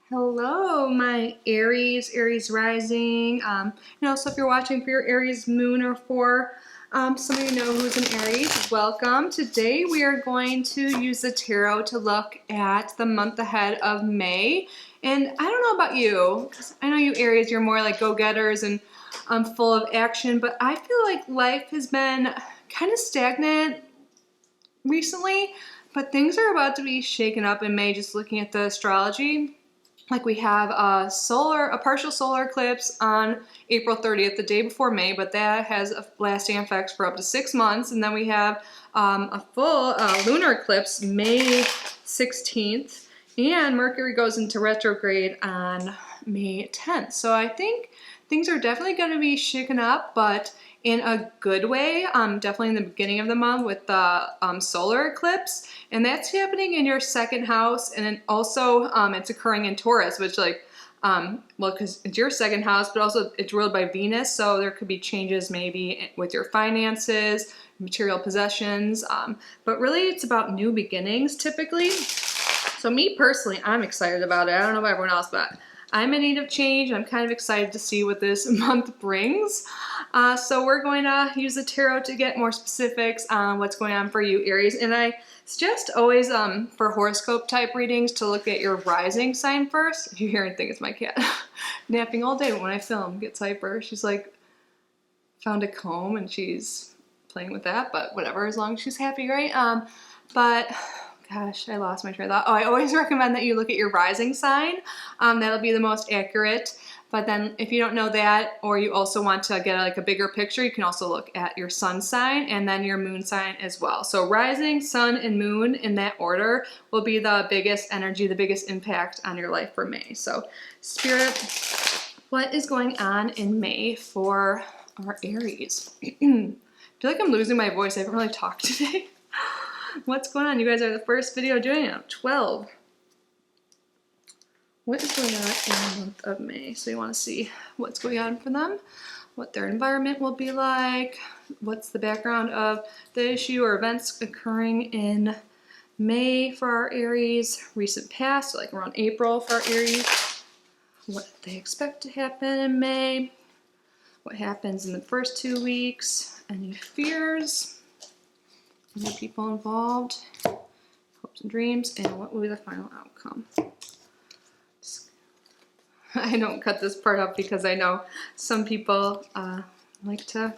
Hello, my Aries rising. So if you're watching for your Aries moon or for some of you know who's an Aries, welcome. Today we are going to use the tarot to look at the month ahead of May. And I don't know about you, 'cause I know you Aries, you're more like go-getters and full of action, but I feel like life has been kind of stagnant recently, but things are about to be shaken up in May just looking at the astrology. Like we have a partial solar eclipse on April 30th, the day before May, but that has a lasting effects for up to 6 months. And then we have a full lunar eclipse May 16th, and Mercury goes into retrograde on May 10th. So I think things are definitely going to be shaken up, but in a good way. Definitely in the beginning of the month with the solar eclipse, and that's happening in your second house, and then also it's occurring in Taurus, which because it's your second house, but also it's ruled by Venus, so there could be changes maybe with your finances, material possessions, but really it's about new beginnings typically. So me personally, I'm excited about it. I don't know about everyone else, but I'm in need of change. I'm kind of excited to see what this month brings. So we're going to use the tarot to get more specifics on what's going on for you, Aries. And I suggest always for horoscope type readings to look at your rising sign first. If you hear anything, it's my cat napping all day when I film. Gets hyper. She's like found a comb and she's playing with that, but whatever, as long as she's happy, right? But gosh, I lost my train of thought. Oh, I always recommend that you look at your rising sign. That'll be the most accurate. But then if you don't know that, or you also want to get like a bigger picture, you can also look at your sun sign and then your moon sign as well. So rising, sun, and moon in that order will be the biggest energy, the biggest impact on your life for May. So Spirit, what is going on in May for our Aries? I feel like I'm losing my voice. I haven't really talked today. What's going on? You guys are the first video doing it. 12. What is going on in the month of May? So you want to see what's going on for them, what their environment will be like, what's the background of the issue or events occurring in May for our Aries, recent past, so like around April for our Aries, what they expect to happen in May, what happens in the first 2 weeks, any fears, any people involved, hopes and dreams, and what will be the final outcome. I don't cut this part up because I know some people like to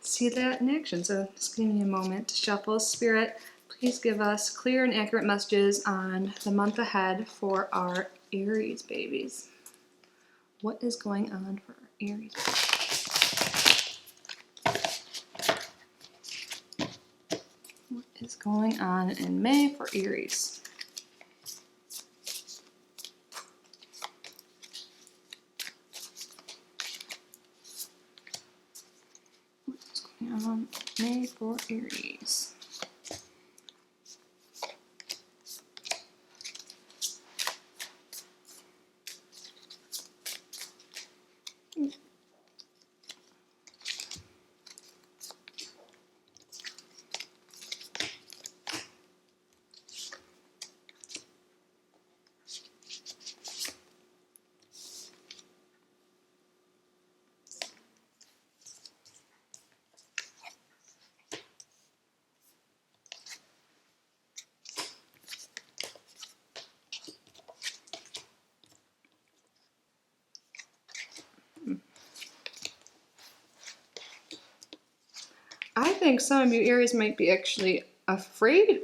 see that in action. So just give me a moment to shuffle. Spirit, please give us clear and accurate messages on the month ahead for our Aries babies. What is going on for our Aries babies? What is going on in May for Aries? What's going on in May for Aries? I think some of you Aries might be actually afraid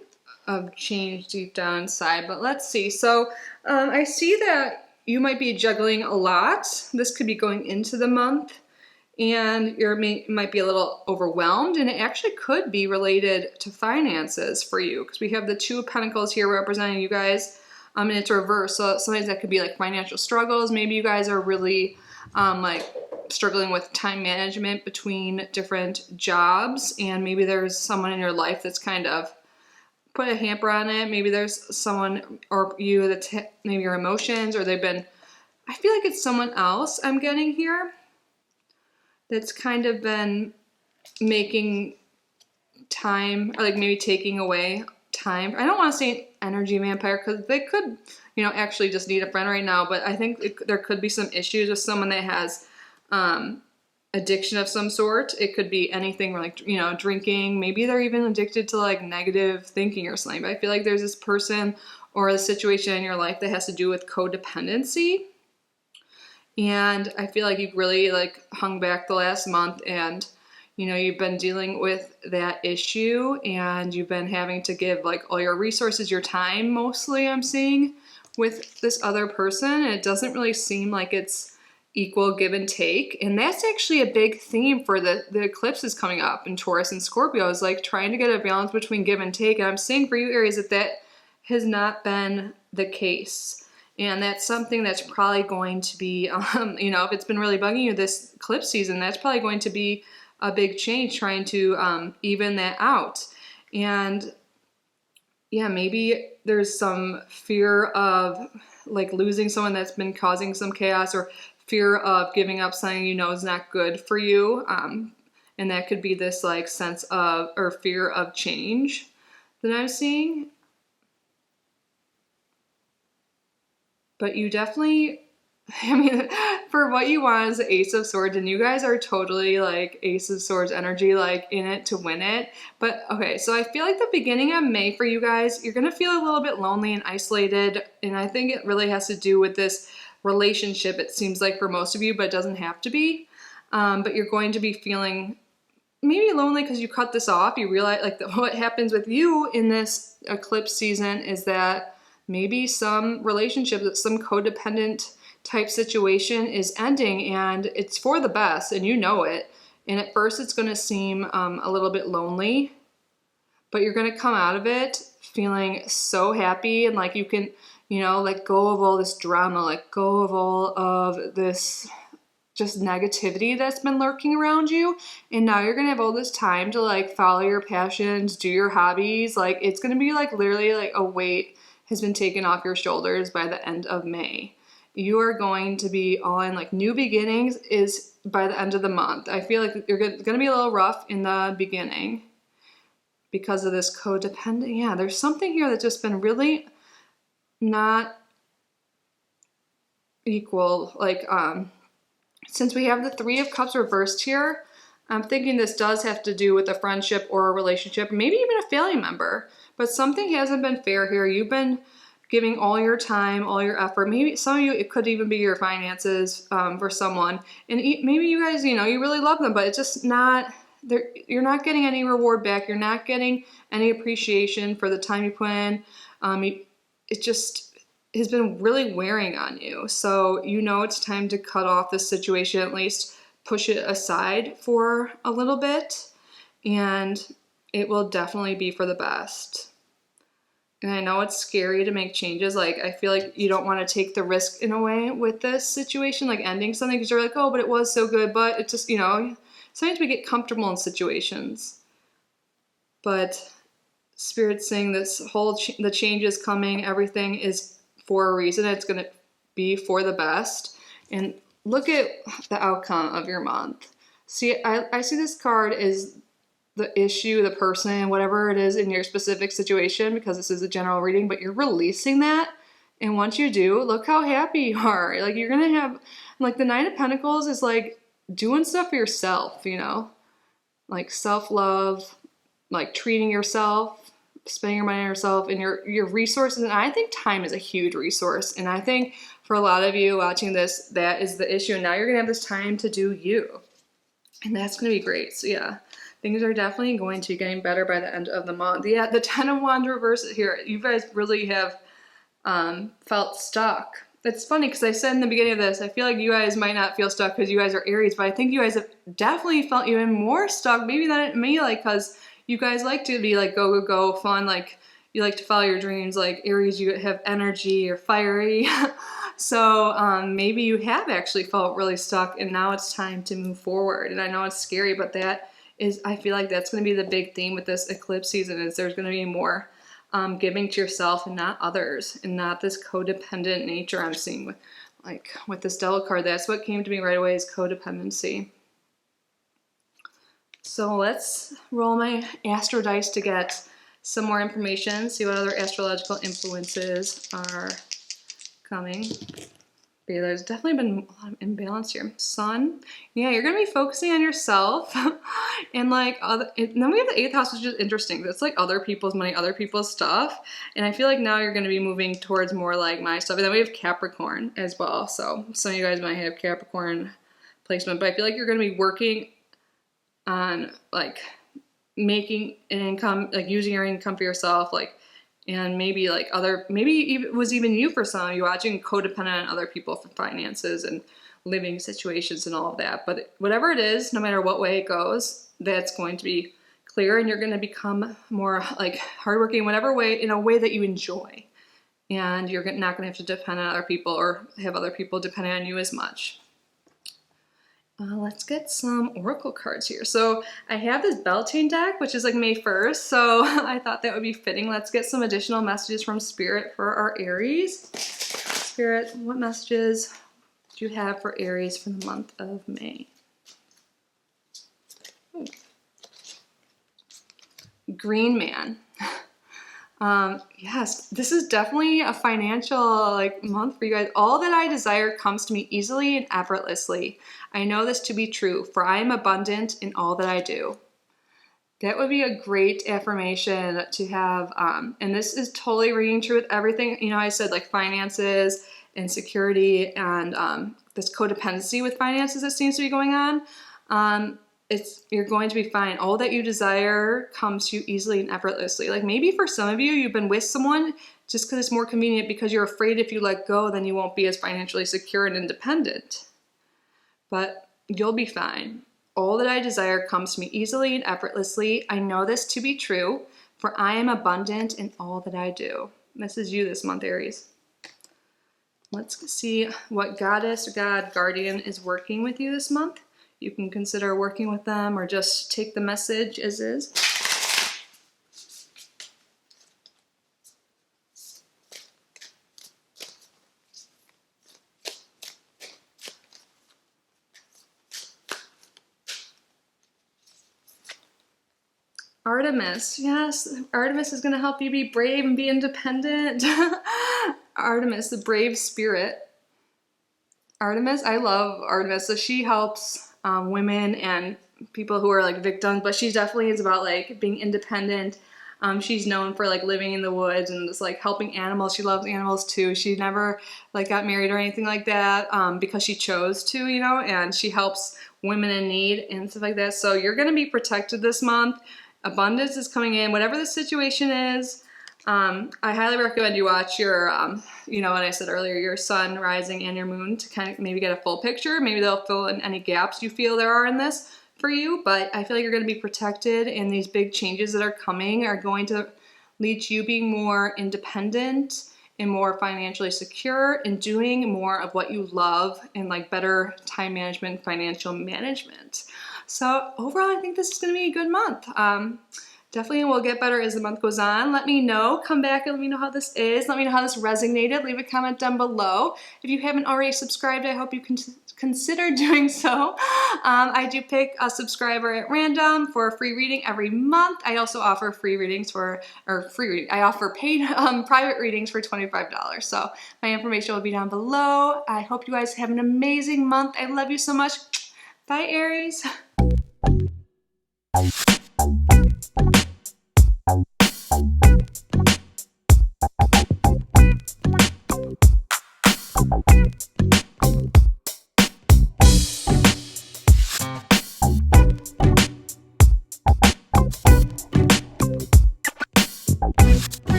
of change deep down inside, but let's see. So I see that you might be juggling a lot. This could be going into the month, and you might be a little overwhelmed, and it actually could be related to finances for you because we have the Two of Pentacles here representing you guys, and it's reversed. So sometimes that could be like financial struggles. Maybe you guys are really like struggling with time management between different jobs, and maybe there's someone in your life that's kind of put a hamper on it. Maybe there's someone or you that's maybe your emotions, or I feel like it's someone else I'm getting here that's kind of been making time, or like maybe taking away time. I don't want to say energy vampire because they could, you know, actually just need a friend right now. But I think there could be some issues with someone that has addiction of some sort. It could be anything like, you know, drinking. Maybe they're even addicted to like negative thinking or something. But I feel like there's this person or a situation in your life that has to do with codependency. And I feel like you've really like hung back the last month and, you know, you've been dealing with that issue and you've been having to give like all your resources, your time mostly I'm seeing with this other person. And it doesn't really seem like it's equal give and take. And that's actually a big theme for the eclipses coming up in Taurus and Scorpio is like trying to get a balance between give and take. And I'm seeing for you Aries that has not been the case. And that's something that's probably going to be, you know, if it's been really bugging you this eclipse season, that's probably going to be a big change trying to even that out. And yeah, maybe there's some fear of like losing someone that's been causing some chaos or fear of giving up something you know is not good for you. And that could be this like sense of or fear of change that I'm seeing. But you definitely, I mean, for what you want is the Ace of Swords, and you guys are totally like Ace of Swords energy, like in it to win it. But okay, so I feel like the beginning of May for you guys, you're gonna feel a little bit lonely and isolated, and I think it really has to do with this relationship, it seems like for most of you, but it doesn't have to be. But you're going to be feeling maybe lonely because you cut this off. You realize like what happens with you in this eclipse season is that maybe some relationship, some codependent type situation is ending and it's for the best and you know it. And at first it's going to seem a little bit lonely, but you're going to come out of it feeling so happy and like you can, you know, let go of all this drama, let go of all of this just negativity that's been lurking around you. And now you're going to have all this time to like follow your passions, do your hobbies. Like it's going to be like literally like a weight has been taken off your shoulders by the end of May. You are going to be on like new beginnings is by the end of the month. I feel like you're going to be a little rough in the beginning because of this codependent. Yeah, there's something here that's just been really not equal. Like, since we have the Three of Cups reversed here, I'm thinking this does have to do with a friendship or a relationship, maybe even a family member. But something hasn't been fair here. You've been giving all your time, all your effort. Maybe some of you, it could even be your finances for someone. And maybe you guys, you know, you really love them, but it's just not, you're not getting any reward back. You're not getting any appreciation for the time you put in. It just has been really wearing on you. So you know it's time to cut off this situation, at least push it aside for a little bit. And it will definitely be for the best. And I know it's scary to make changes. Like, I feel like you don't want to take the risk in a way with this situation, like ending something because you're like, oh, but it was so good. But it's just, you know, sometimes we get comfortable in situations. But Spirit's saying this whole, the change is coming. Everything is for a reason. It's going to be for the best. And look at the outcome of your month. See, I see this card as the issue, the person, whatever it is in your specific situation, because this is a general reading, but you're releasing that. And once you do, look how happy you are. Like you're going to have, like the Nine of Pentacles is like doing stuff for yourself, you know, like self-love, like treating yourself, spending your money on yourself and your resources. And I think time is a huge resource. And I think for a lot of you watching this, that is the issue. And now you're going to have this time to do you. And that's going to be great. So yeah. Things are definitely going to be getting better by the end of the month. Yeah, the Ten of Wands reverse here. You guys really have felt stuck. It's funny because I said in the beginning of this, I feel like you guys might not feel stuck because you guys are Aries, but I think you guys have definitely felt even more stuck, maybe than me, like because you guys like to be like go, go, go, fun, like you like to follow your dreams. Like Aries, you have energy, you're fiery. So maybe you have actually felt really stuck and now it's time to move forward. And I know it's scary, but that is, I feel like that's going to be the big theme with this eclipse season is there's going to be more giving to yourself and not others and not this codependent nature I'm seeing with this Devil card. That's what came to me right away is codependency. So let's roll my astro dice to get some more information, see what other astrological influences are coming. But yeah, there's definitely been a lot of imbalance here. Sun, yeah, you're gonna be focusing on yourself, and like and then we have the 8th house, which is interesting. That's like other people's money, other people's stuff, and I feel like now you're gonna be moving towards more like my stuff. And then we have Capricorn as well, so some of you guys might have Capricorn placement, but I feel like you're gonna be working on like making an income, like using your income for yourself, like. And maybe like maybe it was even you for some of you watching, codependent on other people for finances and living situations and all of that. But whatever it is, no matter what way it goes, that's going to be clear, and you're going to become more like hardworking, whatever way, in a way that you enjoy. And you're not going to have to depend on other people or have other people depending on you as much. Let's get some oracle cards here. So I have this Beltane deck, which is like May 1st, so I thought that would be fitting. Let's get some additional messages from Spirit for our Aries. Spirit, what messages do you have for Aries for the month of May? Ooh. Green Man. Yes, this is definitely a financial like month for you guys. All that I desire comes to me easily and effortlessly. I know this to be true, for I am abundant in all that I do. That would be a great affirmation to have, and this is totally ringing true with everything. You know, I said like finances and security and this codependency with finances that seems to be going on. You're going to be fine. All that you desire comes to you easily and effortlessly. Like maybe for some of you, you've been with someone just because it's more convenient, because you're afraid if you let go, then you won't be as financially secure and independent. But you'll be fine. All that I desire comes to me easily and effortlessly. I know this to be true, for I am abundant in all that I do. This is you this month, Aries. Let's see what goddess or god guardian is working with you this month. You can consider working with them or just take the message as is. Artemis, yes, Artemis is going to help you be brave and be independent. Artemis, the brave spirit. Artemis, I love Artemis. So she helps women and people who are like victims, but she definitely is about like being independent. She's known for like living in the woods and just like helping animals. She loves animals too. She never like got married or anything like that because she chose to, you know, and she helps women in need and stuff like that. So you're going to be protected this month. Abundance is coming in, whatever the situation is. I highly recommend you watch your, you know, what I said earlier, your sun, rising, and your moon to kind of maybe get a full picture. Maybe they'll fill in any gaps you feel there are in this for you, but I feel like you're going to be protected, and these big changes that are coming are going to lead to you being more independent and more financially secure and doing more of what you love and like better time management, financial management. So overall, I think this is going to be a good month. Definitely will get better as the month goes on. Let me know. Come back and let me know how this is. Let me know how this resonated. Leave a comment down below. If you haven't already subscribed, I hope you can consider doing so. I do pick a subscriber at random for a free reading every month. I also offer I offer paid private readings for $25. So my information will be down below. I hope you guys have an amazing month. I love you so much. Bye, Aries.